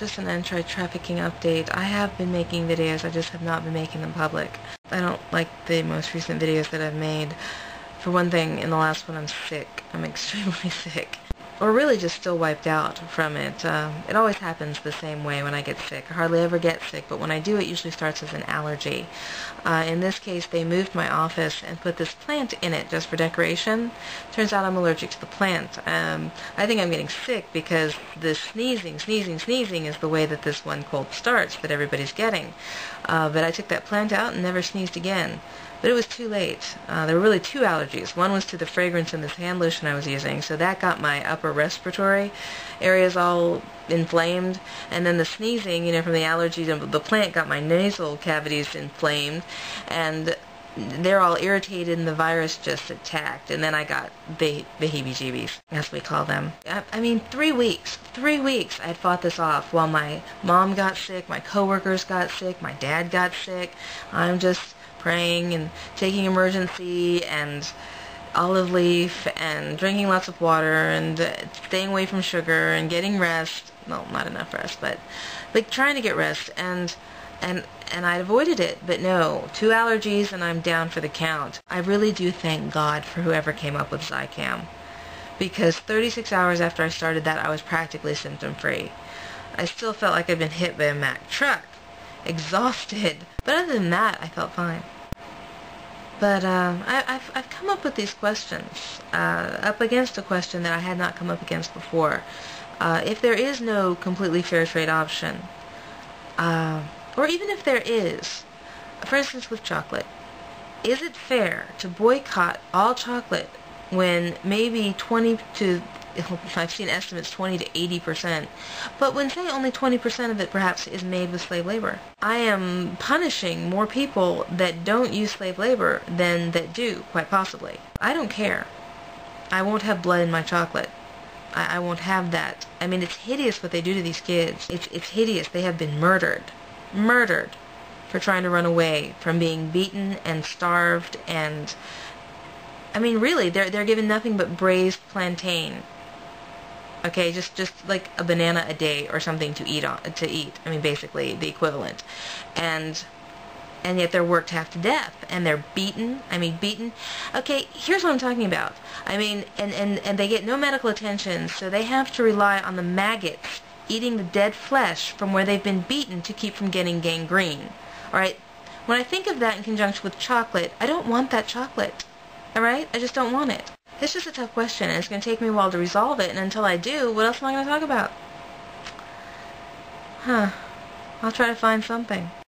just an anti-trafficking update. I have been making videos, I just have not been making them public. I don't like the most recent videos that I've made. For one thing, in the last one I'm sick. I'm extremely sick. Or really just still wiped out from it. It always happens the same way when I get sick. I hardly ever get sick, but when I do, it usually starts as an allergy. In this case, they moved my office and put this plant in it just for decoration. Turns out I'm allergic to the plant. I think I'm getting sick because the sneezing is the way that this one cold starts that everybody's getting. But I took that plant out and never sneezed again. But it was too late. There were really two allergies. One was to the fragrance in this hand lotion I was using, so that got my upper respiratory areas all inflamed. And then the sneezing, from the allergy to the plant got my nasal cavities inflamed. And they're all irritated and the virus just attacked. And then I got the heebie-jeebies, as we call them. I mean, 3 weeks. 3 weeks I'd fought this off while my mom got sick, my coworkers got sick, my dad got sick. I'm just praying and taking emergency and olive leaf and drinking lots of water and staying away from sugar and getting rest. No, not enough rest, but like trying to get rest, and I avoided it. But no, 2 allergies and I'm down for the count. I really do thank God for whoever came up with Zicam, because 36 hours after I started that, I was practically symptom-free. I still felt like I'd been hit by a Mack truck, exhausted, but other than that, I felt fine. But I've come up with these questions, up against a question that I had not come up against before. If there is no completely fair trade option, or even if there is, for instance with chocolate, is it fair to boycott all chocolate when maybe I've seen estimates 20 to 80%, but when say only 20% of it perhaps is made with slave labor? I am punishing more people that don't use slave labor than that do, quite possibly. I don't care. I won't have blood in my chocolate. I won't have that. I mean, it's hideous what they do to these kids. It's hideous. They have been murdered for trying to run away from being beaten and starved, and I mean, really, they're given nothing but braised plantain. Okay, just like a banana a day or something to eat. I mean, basically the equivalent, and yet they're worked half to death, and they're beaten. I mean, beaten. Okay, here's what I'm talking about. I mean, and they get no medical attention, so they have to rely on the maggots eating the dead flesh from where they've been beaten to keep from getting gangrene. All right. When I think of that in conjunction with chocolate, I don't want that chocolate. All right? I just don't want it. It's just a tough question, and it's going to take me a while to resolve it, and until I do, what else am I going to talk about? I'll try to find something.